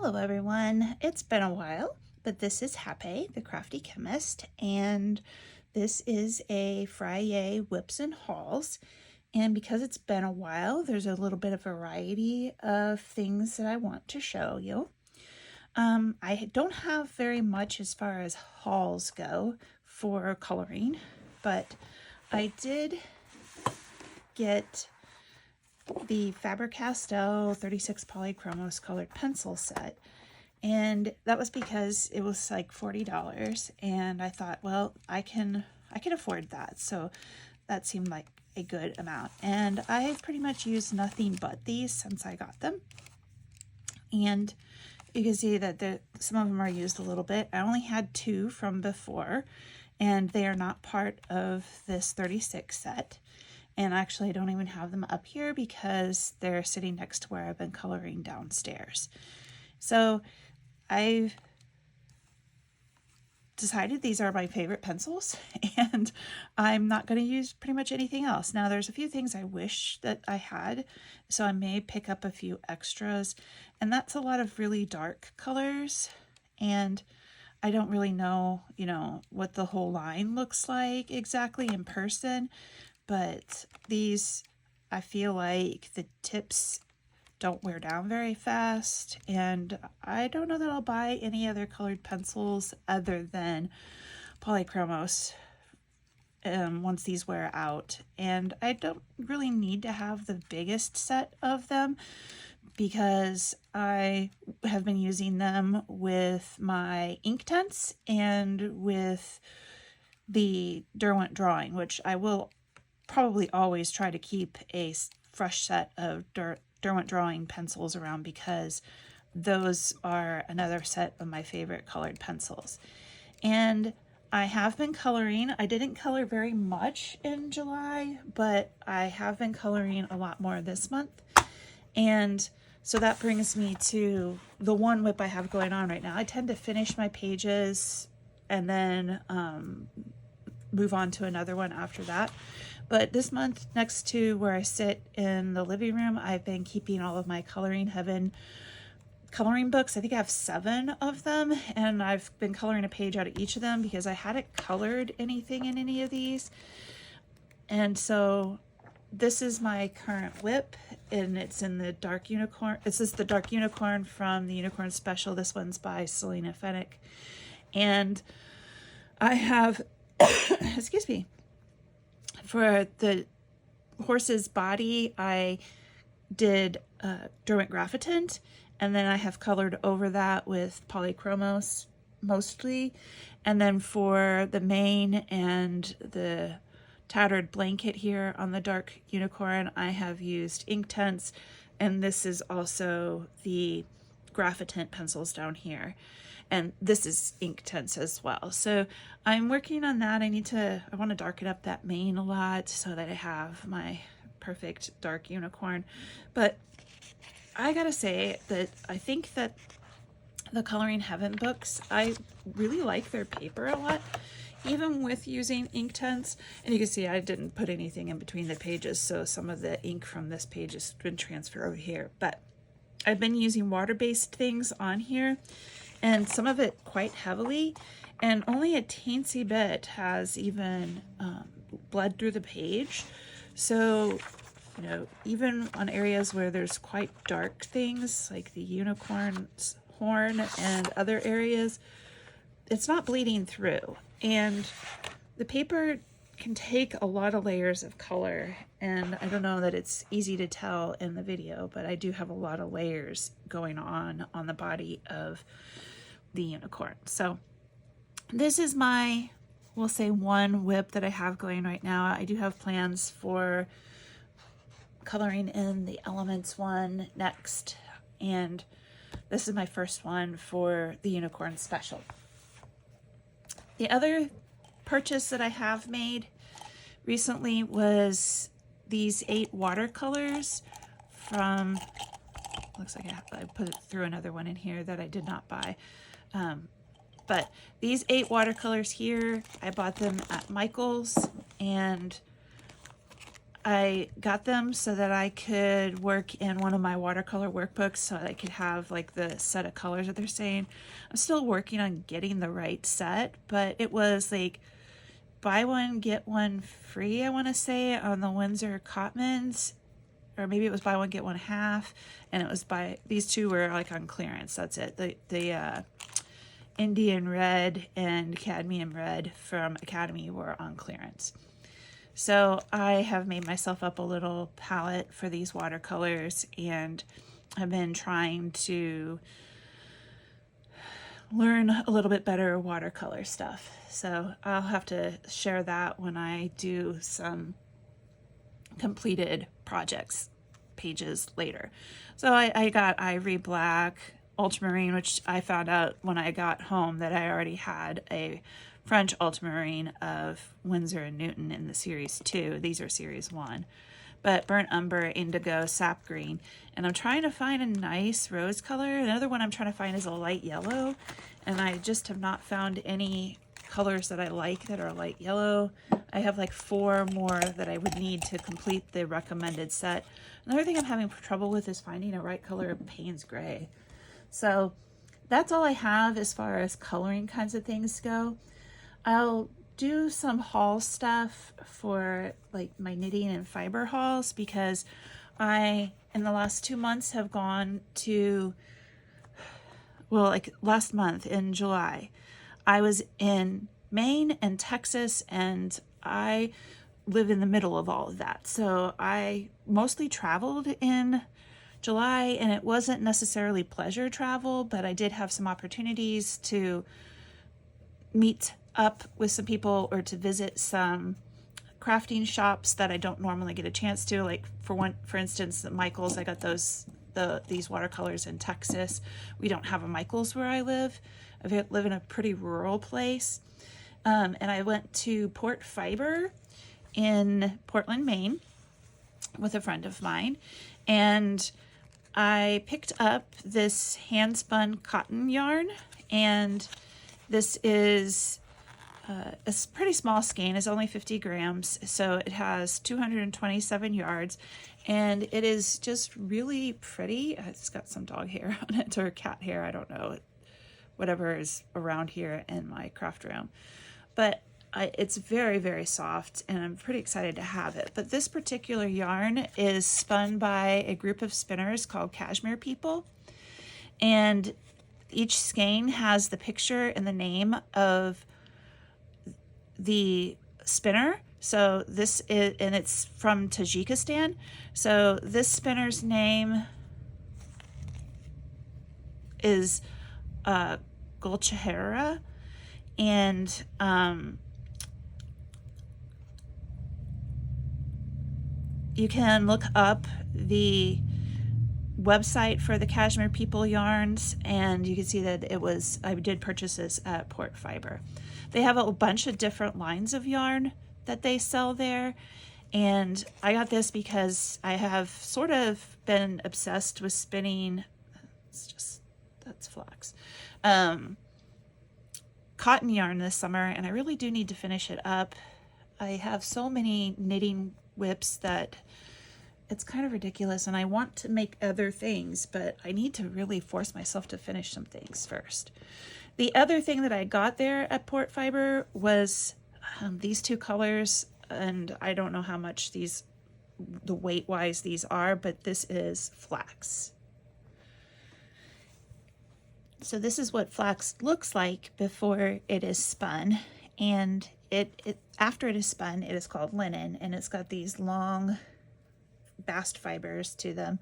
Hello everyone, it's been a while, but this is Happy, the Crafty Chemist, and this is a Friyay Whips and Hauls. And because it's been a while, there's a little bit of variety of things that I want to show you. I don't have very much as far as hauls go for coloring, but I did get the Faber-Castell 36 Polychromos colored pencil set, and that was because it was like $40, and I thought, well, I can afford that, so that seemed like a good amount. And I've pretty much used nothing but these since I got them, and you can see that some of them are used a little bit. I only had 2 from before, and they are not part of this 36 set. And actually, I don't even have them up here because they're sitting next to where I've been coloring downstairs. So I've decided these are my favorite pencils, and I'm not going to use pretty much anything else. Now, there's a few things I wish that I had, so I may pick up a few extras, and that's a lot of really dark colors, and I don't really know, what the whole line looks like exactly in person. But these, I feel like the tips don't wear down very fast, and I don't know that I'll buy any other colored pencils other than Polychromos once these wear out. And I don't really need to have the biggest set of them because I have been using them with my Inktense and with the Derwent drawing, which I will probably always try to keep a fresh set of Derwent drawing pencils around because those are another set of my favorite colored pencils. And I have been coloring. I didn't color very much in July, but I have been coloring a lot more this month. And so that brings me to the one whip I have going on right now. I tend to finish my pages and then move on to another one after that. But this month, next to where I sit in the living room, I've been keeping all of my Coloring Heaven coloring books. I think I have 7 of them, and I've been coloring a page out of each of them because I hadn't colored anything in any of these. And so this is my current whip, and it's in the Dark Unicorn. This is the Dark Unicorn from the Unicorn Special. This one's by Selena Fennick. And I have, excuse me, for the horse's body, I did Derwent Graphitant, and then I have colored over that with Polychromos mostly. And then for the mane and the tattered blanket here on the Dark Unicorn, I have used Inktense, and this is also the Graphitant pencils down here. And this is Inktense as well. So I'm working on that. I want to darken up that mane a lot so that I have my perfect dark unicorn. But I gotta say that I think that the Coloring Heaven books, I really like their paper a lot, even with using Inktense. And you can see I didn't put anything in between the pages, so some of the ink from this page has been transferred over here. But I've been using water-based things on here, and some of it quite heavily, and only a teensy bit has even bled through the page. So, even on areas where there's quite dark things, like the unicorn's horn and other areas, it's not bleeding through. And the paper can take a lot of layers of color, and I don't know that it's easy to tell in the video, but I do have a lot of layers going on the body of the unicorn. So this is my, we'll say, one whip that I have going right now. I do have plans for coloring in the Elements one next, and this is my first one for the Unicorn Special. The other purchase that I have made recently was these 8 watercolors from, looks like I put it through another one in here that I did not buy. But these 8 watercolors here, I bought them at Michael's, and I got them so that I could work in one of my watercolor workbooks so I could have like the set of colors that they're saying. I'm still working on getting the right set, but it was like buy one, get one free, I want to say, on the Windsor Cotmans, or maybe it was buy one, get one half, and it was these two were like on clearance. That's it. The Indian Red and Cadmium Red from Academy were on clearance. So I have made myself up a little palette for these watercolors, and I've been trying to learn a little bit better watercolor stuff. So I'll have to share that when I do some completed projects pages later. So I got Ivory Black, Ultramarine, which I found out when I got home that I already had a French Ultramarine of Winsor & Newton in the Series 2. These are Series 1. But Burnt Umber, Indigo, Sap Green. And I'm trying to find a nice rose color. Another one I'm trying to find is a light yellow. And I just have not found any colors that I like that are light yellow. I have like 4 more that I would need to complete the recommended set. Another thing I'm having trouble with is finding a right color of Payne's Gray. So that's all I have as far as coloring kinds of things go. I'll do some haul stuff for like my knitting and fiber hauls because I, in the last 2 months, have gone to, well, like last month in July, I was in Maine and Texas, and I live in the middle of all of that. So I mostly traveled in July, and it wasn't necessarily pleasure travel, but I did have some opportunities to meet up with some people or to visit some crafting shops that I don't normally get a chance to. Like for instance, at Michael's, I got these watercolors in Texas. We don't have a Michael's where I live. I live in a pretty rural place. And I went to Port Fiber in Portland, Maine with a friend of mine. And I picked up this hand spun cotton yarn, and this is a pretty small skein. It's only 50 grams, so it has 227 yards, and it is just really pretty. It's got some dog hair on it, or cat hair, I don't know, whatever is around here in my craft room. But it's very, very soft, and I'm pretty excited to have it. But this particular yarn is spun by a group of spinners called Cashmere People, and each skein has the picture and the name of the spinner. So this is, and it's from Tajikistan. So this spinner's name is Gulchahara, and you can look up the website for the Cashmere People yarns, and you can see that I did purchase this at Port Fiber. They have a bunch of different lines of yarn that they sell there, and I got this because I have sort of been obsessed with spinning. That's flax. Cotton yarn this summer, and I really do need to finish it up. I have so many knitting whips that it's kind of ridiculous, and I want to make other things, but I need to really force myself to finish some things first. The other thing that I got there at Port Fiber was these 2 colors, and I don't know how much the weight-wise these are, but this is flax. So this is what flax looks like before it is spun, and after it is spun, it is called linen, and it's got these long bast fibers to them,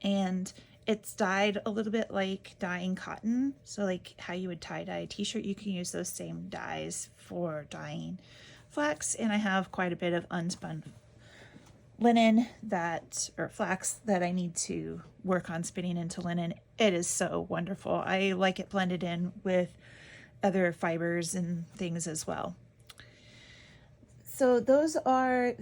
and it's dyed a little bit like dyeing cotton. So like how you would tie-dye a t-shirt, you can use those same dyes for dyeing flax. And I have quite a bit of unspun linen or flax that I need to work on spinning into linen. It is so wonderful. I like it blended in with other fibers and things as well. So those are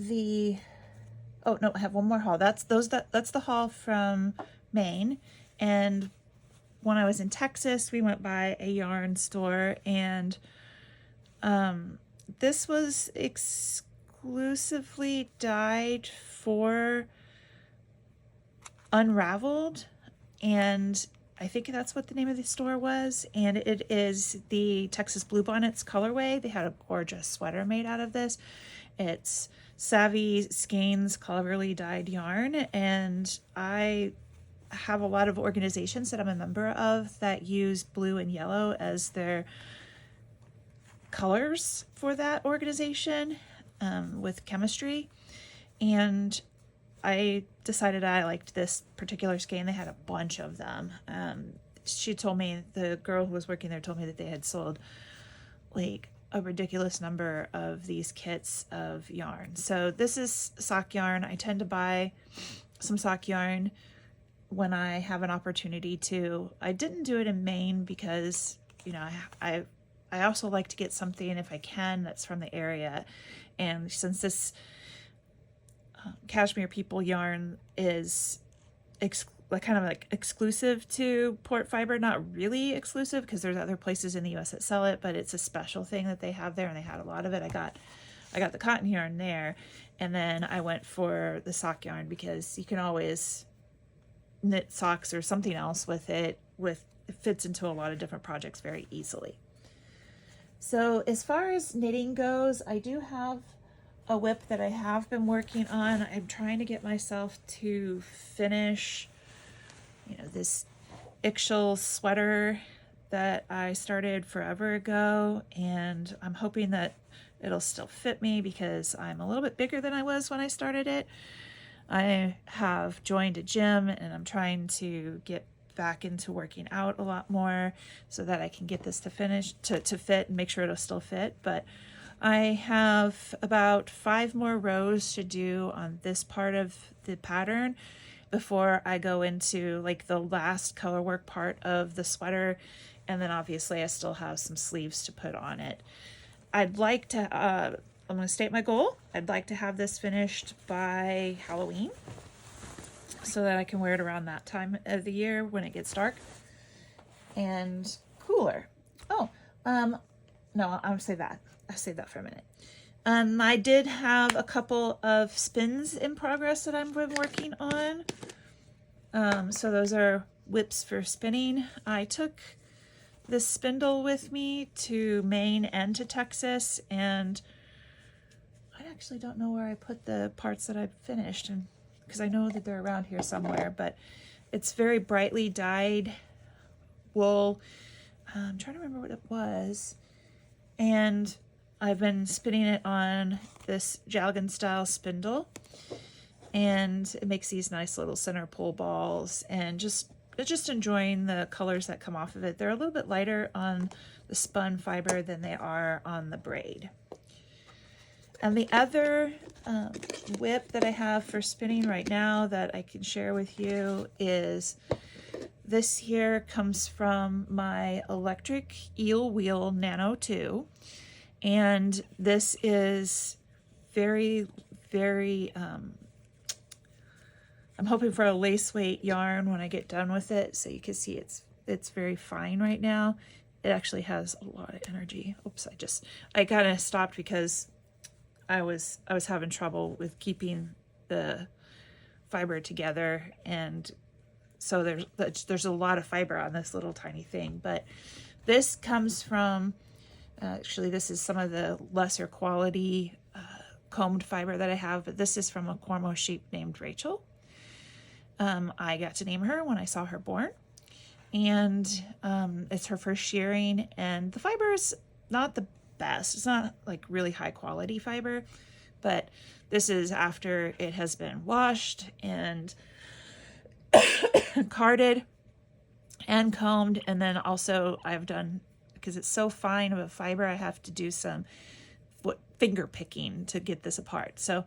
oh no, I have one more haul. That's the haul from Maine. And when I was in Texas, we went by a yarn store, and this was exclusively dyed for Unraveled, and I think that's what the name of the store was, and it is the Texas Bluebonnets colorway. They had a gorgeous sweater made out of this. It's Savvy Skeins colorly dyed yarn, and I have a lot of organizations that I'm a member of that use blue and yellow as their colors for that organization with chemistry, and I decided I liked this particular skein. They had a bunch of them. She told me, the girl who was working there told me that they had sold like a ridiculous number of these kits of yarn. So this is sock yarn. I tend to buy some sock yarn when I have an opportunity to. I didn't do it in Maine because, you know, I also like to get something, if I can, that's from the area. And since this Cashmere People yarn is kind of like exclusive to Port Fiber, not really exclusive because there's other places in the US that sell it, but it's a special thing that they have there, and they had a lot of it. I got the cotton yarn there, and then I went for the sock yarn because you can always knit socks or something else with it. It fits into a lot of different projects very easily. So as far as knitting goes, I do have a whip that I have been working on. I'm trying to get myself to finish, you know, this Ixchel sweater that I started forever ago, and I'm hoping that it'll still fit me because I'm a little bit bigger than I was when I started it. I have joined a gym, and I'm trying to get back into working out a lot more so that I can get this to fit and make sure it'll still fit. But I have about 5 more rows to do on this part of the pattern before I go into like the last color work part of the sweater, and then obviously I still have some sleeves to put on it. I'd like to I'm going to state my goal. I'd like to have this finished by Halloween so that I can wear it around that time of the year when it gets dark and cooler. No, I'll say that. I'll save that for a minute. I did have a couple of spins in progress that I've been working on. So those are whips for spinning. I took this spindle with me to Maine and to Texas, and I actually don't know where I put the parts that I've finished, and because I know that they're around here somewhere, but it's very brightly dyed wool. I'm trying to remember what it was. And I've been spinning it on this Jalgan style spindle, and it makes these nice little center pull balls, and just enjoying the colors that come off of it. They're a little bit lighter on the spun fiber than they are on the braid. And the other whip that I have for spinning right now that I can share with you is this here. Comes from my electric eel wheel Nano 2, and this is very, very I'm hoping for a lace weight yarn when I get done with it, so you can see it's very fine right now. It actually has a lot of energy. Oops, I kind of stopped because I was having trouble with keeping the fiber together, and so there's a lot of fiber on this little tiny thing. But this comes from actually, this is some of the lesser quality combed fiber that I have, but this is from a Cormo sheep named Rachel. I got to name her when I saw her born, and it's her first shearing, and the fiber is not the best. It's not like really high quality fiber, but this is after it has been washed and carded and combed, and then also I've done, because it's so fine of a fiber, I have to do some finger picking to get this apart. So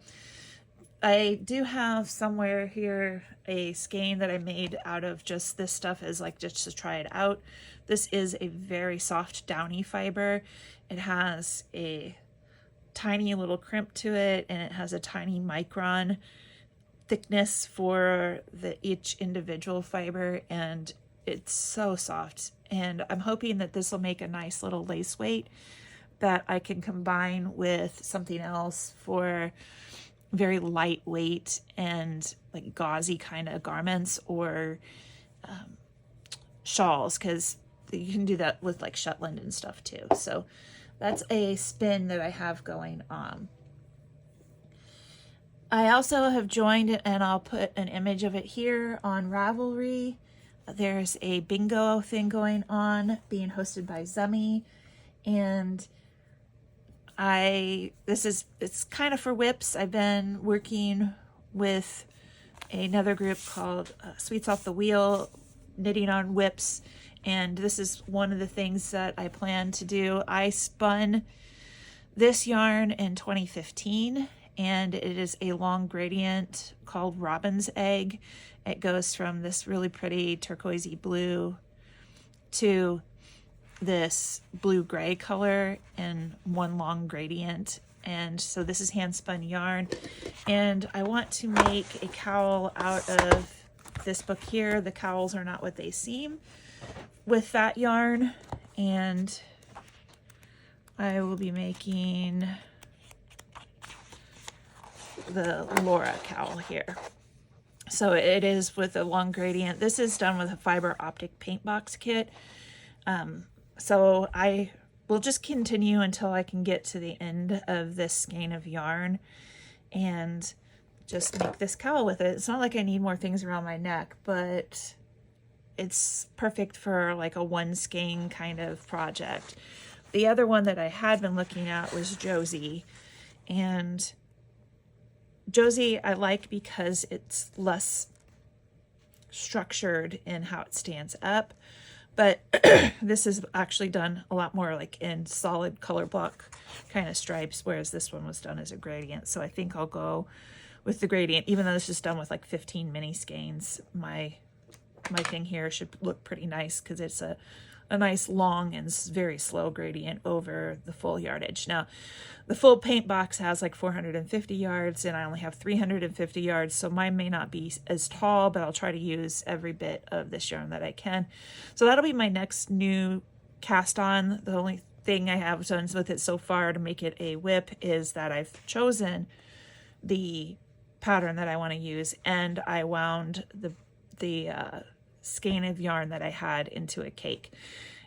I do have somewhere here a skein that I made out of just this stuff as like just to try it out. This is a very soft downy fiber. It has a tiny little crimp to it, and it has a tiny micron thickness for each individual fiber, and it's so soft. And I'm hoping that this will make a nice little lace weight, that I can combine with something else for very lightweight and like gauzy kind of garments or shawls, because you can do that with like Shetland and stuff too. So that's a spin that I have going on. I also have joined it, and I'll put an image of it here on Ravelry. There's a bingo thing going on being hosted by Zummy, and it's kind of for whips. I've been working with another group called Sweets Off the Wheel, knitting on whips, and this is one of the things that I plan to do. I spun this yarn in 2015, and it is a long gradient called Robin's Egg. It goes from this really pretty turquoisey blue to this blue-gray color in one long gradient. And so this is hand spun yarn, and I want to make a cowl out of this book here. The cowls are not what they seem with that yarn, and I will be making the Laura cowl here. So it is with a long gradient. This is done with a fiber optic paint box kit. So I will just continue until I can get to the end of this skein of yarn and just make this cowl with it. It's not like I need more things around my neck, but it's perfect for like a one skein kind of project. The other one that I had been looking at was Josie, and Josie I like because it's less structured in how it stands up, but this is actually done a lot more like in solid color block kind of stripes, whereas this one was done as a gradient. So I think I'll go with the gradient, even though this is done with like 15 mini skeins. My thing here should look pretty nice because it's a nice long and very slow gradient over the full yardage. Now, the full paint box has like 450 yards, and I only have 350 yards, so mine may not be as tall, but I'll try to use every bit of this yarn that I can. So that'll be my next new cast on. The only thing I have done with it so far to make it a whip is that I've chosen the pattern that I want to use, and I wound the skein of yarn that I had into a cake.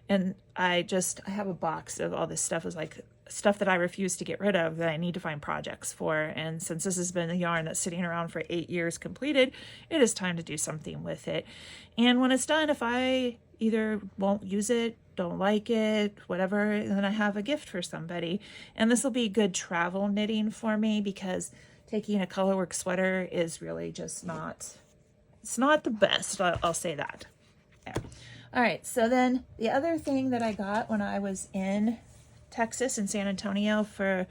And I have a box of all this stuff. Is like stuff that I refuse to get rid of that I need to find projects for. And since this has been a yarn that's sitting around for 8 years completed, it is time to do something with it. And when it's done, if I either won't use it, don't like it, whatever, then I have a gift for somebody. And this will be good travel knitting for me, because taking a colorwork sweater is really just not, it's not the best. I'll say that. Yeah. All right, so then the other thing that I got when I was in Texas in San Antonio for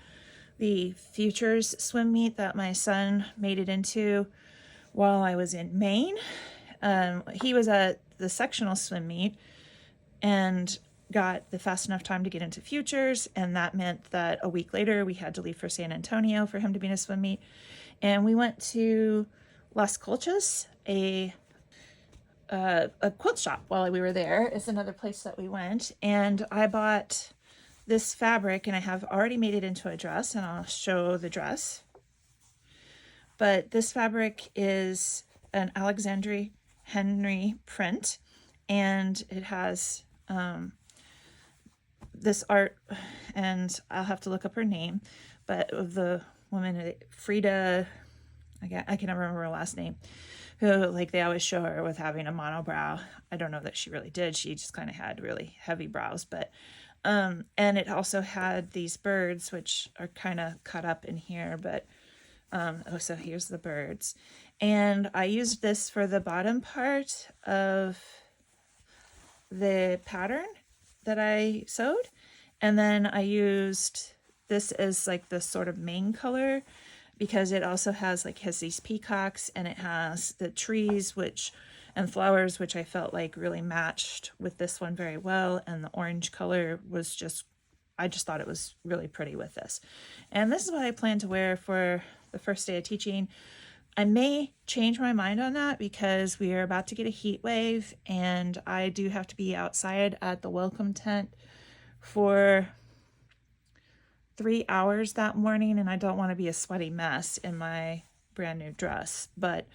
the Futures swim meet that my son made it into while I was in Maine. He was at the sectional swim meet and got the fast enough time to get into Futures, and that meant that a week later we had to leave for San Antonio for him to be in a swim meet. And we went to Las Colchas, a quilt shop while we were there. It's another place that we went, and I bought this fabric, and I have already made it into a dress, and I'll show the dress. But this fabric is an Alexandre Henry print, and it has this art, and I'll have to look up her name, but of the woman, Frida, I can never remember her last name, who, like, they always show her with having a monobrow. I don't know that she really did. She just kind of had really heavy brows, but and it also had these birds, which are kind of cut up in here, but oh, so here's the birds. And I used this for the bottom part of the pattern that I sewed, and then I used this as like the sort of main color, because it also has these peacocks, and it has the trees and flowers, which I felt like really matched with this one very well. And the orange color was I just thought it was really pretty with this. And this is what I plan to wear for the first day of teaching. I may change my mind on that because we are about to get a heat wave, and I do have to be outside at the welcome tent for 3 hours that morning, and I don't want to be a sweaty mess in my brand new dress, but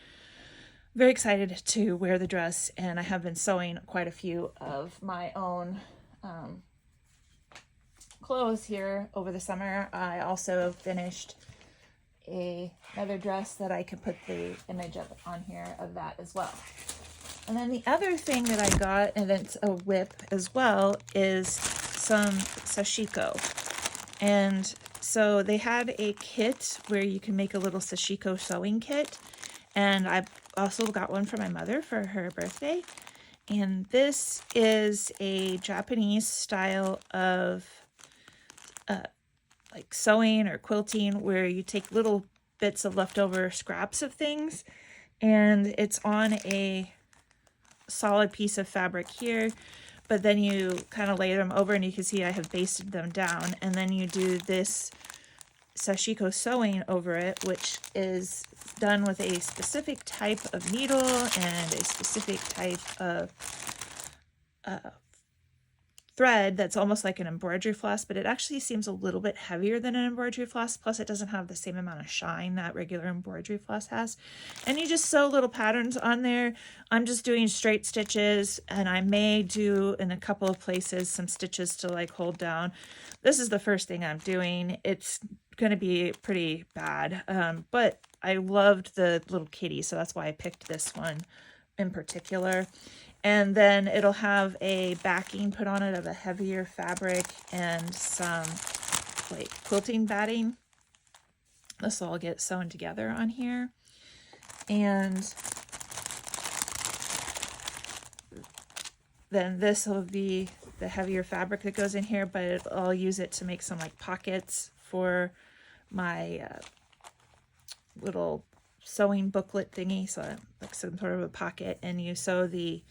very excited to wear the dress. And I have been sewing quite a few of my own clothes here over the summer. I also finished another dress that I can put the image up on here of that as well. And then the other thing that I got, and it's a whip as well, is some sashiko. And so they had a kit where you can make a little sashiko sewing kit. And I also got one for my mother for her birthday. And this is a Japanese style of like sewing or quilting where you take little bits of leftover scraps of things, and it's on a solid piece of fabric here, but then you kind of lay them over, and you can see I have basted them down, and then you do this sashiko sewing over it, which is done with a specific type of needle and a specific type of thread that's almost like an embroidery floss, but it actually seems a little bit heavier than an embroidery floss. Plus, it doesn't have the same amount of shine that regular embroidery floss has. And you just sew little patterns on there. I'm just doing straight stitches, and I may do in a couple of places some stitches to like hold down. This is the first thing I'm doing. It's going to be pretty bad, but I loved the little kitty, so that's why I picked this one in particular. And then it'll have a backing put on it of a heavier fabric and some like quilting batting. This will all get sewn together on here. And then this will be the heavier fabric that goes in here, but I'll use it to make some like pockets for my little sewing booklet thingy, so like some sort of a pocket. And you sew the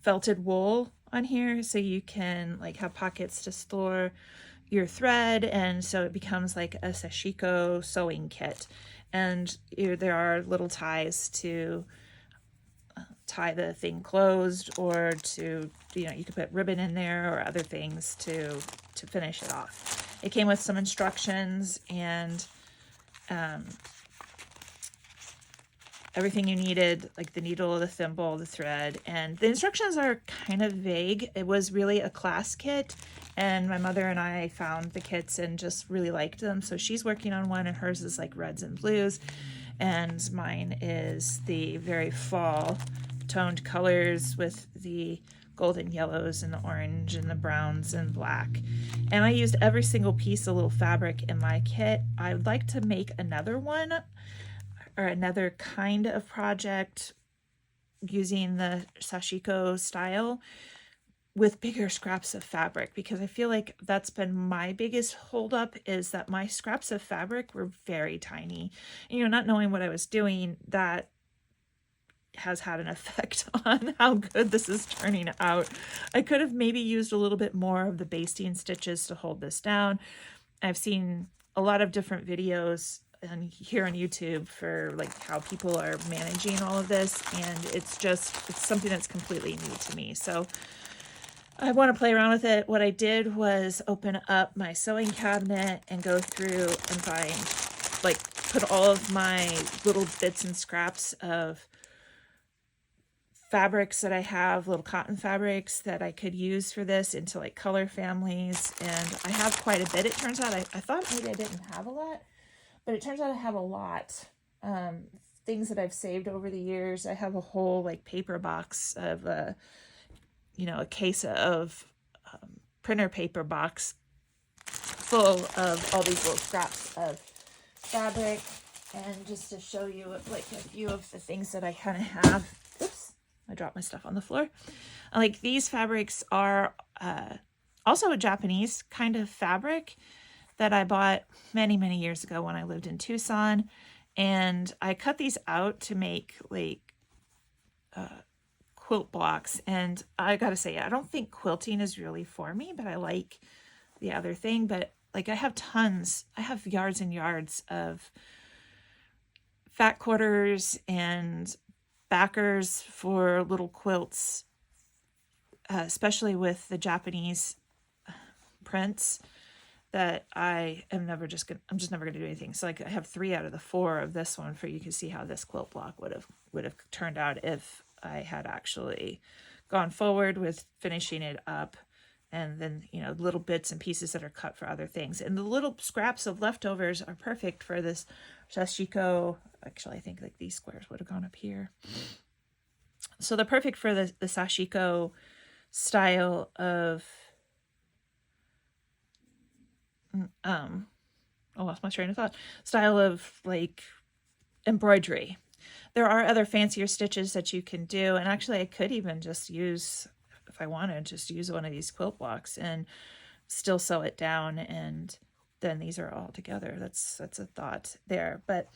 felted wool on here so you can like have pockets to store your thread, and so it becomes like a sashiko sewing kit. And there are little ties to tie the thing closed, or to, you know, you could put ribbon in there or other things to finish it off. It came with some instructions and everything you needed, like the needle, the thimble, the thread, and the instructions are kind of vague. It was really a class kit, and my mother and I found the kits and just really liked them. So she's working on one, and hers is like reds and blues, and mine is the very fall toned colors with the golden yellows and the orange and the browns and black. And I used every single piece of little fabric in my kit. I would like to make another one or another kind of project using the sashiko style with bigger scraps of fabric, because I feel like that's been my biggest holdup, is that my scraps of fabric were very tiny. And, you know, not knowing what I was doing, that has had an effect on how good this is turning out. I could have maybe used a little bit more of the basting stitches to hold this down. I've seen a lot of different videos and here on YouTube for like how people are managing all of this, and it's something that's completely new to me. So I want to play around with it. What I did was open up my sewing cabinet and go through and find, like, put all of my little bits and scraps of fabrics that I have, little cotton fabrics that I could use for this, into like color families. And I have quite a bit. It turns out I thought maybe I didn't have a lot, but it turns out I have a lot. Things that I've saved over the years. I have a whole like paper box of a case of printer paper box full of all these little scraps of fabric. And just to show you like a few of the things that I kind of have. Oops, I dropped my stuff on the floor. Like, these fabrics are also a Japanese kind of fabric that I bought many, many years ago when I lived in Tucson. And I cut these out to make like quilt blocks. And I gotta say, I don't think quilting is really for me, but I like the other thing. But like, I have yards and yards of fat quarters and backers for little quilts, especially with the Japanese prints that I'm just never gonna do anything. So like I have 3 out of the 4 of this one for you can see how this quilt block would have turned out if I had actually gone forward with finishing it up. And then, you know, little bits and pieces that are cut for other things. And the little scraps of leftovers are perfect for this sashiko. Actually, I think like these squares would have gone up here. So they're perfect for the sashiko style of, I lost my train of thought, style of like embroidery. There are other fancier stitches that you can do. And actually I could even just use, if I wanted, just use one of these quilt blocks and still sew it down, and then these are all together. That's a thought there. But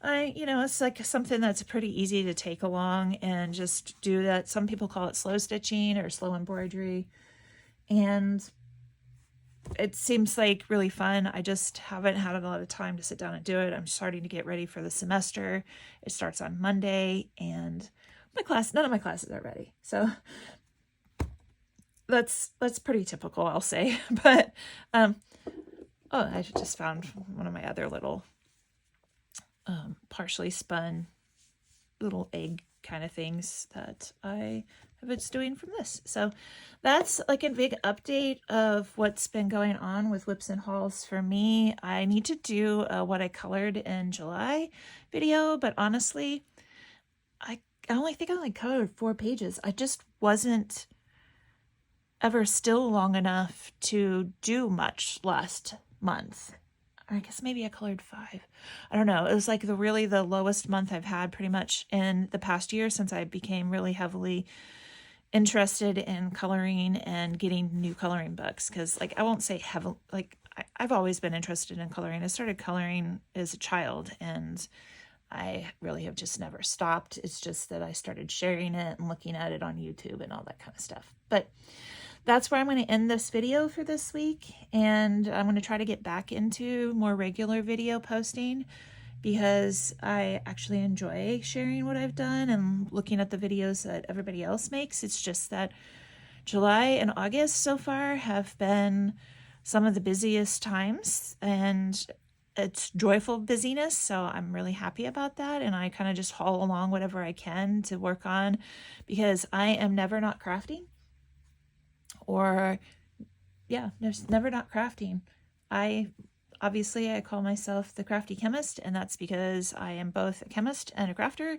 it's like something that's pretty easy to take along and just do that. Some people call it slow stitching or slow embroidery, and it seems like really fun. I just haven't had a lot of time to sit down and do it. I'm starting to get ready for the semester. It starts on Monday, and none of my classes are ready. So that's pretty typical, I'll say. But I just found one of my other little partially spun little egg kind of things that I have been doing from this. So that's like a big update of what's been going on with whips and hauls for me. I need to do what I colored in July video, but honestly, I only colored 4 pages. I just wasn't ever still long enough to do much last month. I guess maybe I colored 5. I don't know. It was like the lowest month I've had pretty much in the past year since I became really heavily interested in coloring and getting new coloring books. Because like I won't say heavily, like I've always been interested in coloring. I started coloring as a child, and I really have just never stopped. It's just that I started sharing it and looking at it on YouTube and all that kind of stuff. But that's where I'm going to end this video for this week, and I'm going to try to get back into more regular video posting because I actually enjoy sharing what I've done and looking at the videos that everybody else makes. It's just that July and August so far have been some of the busiest times, and it's joyful busyness, so I'm really happy about that, and I kind of just haul along whatever I can to work on because I am never not crafting. There's never not crafting. I call myself the crafty chemist, and that's because I am both a chemist and a crafter,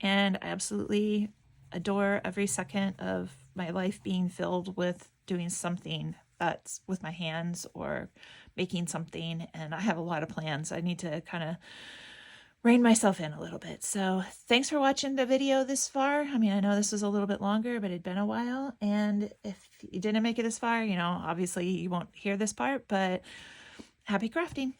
and I absolutely adore every second of my life being filled with doing something that's with my hands or making something. And I have a lot of plans. I need to kind of rein myself in a little bit. So thanks for watching the video this far. I mean, I know this was a little bit longer, but it'd been a while. And if you didn't make it this far, obviously you won't hear this part, but happy crafting.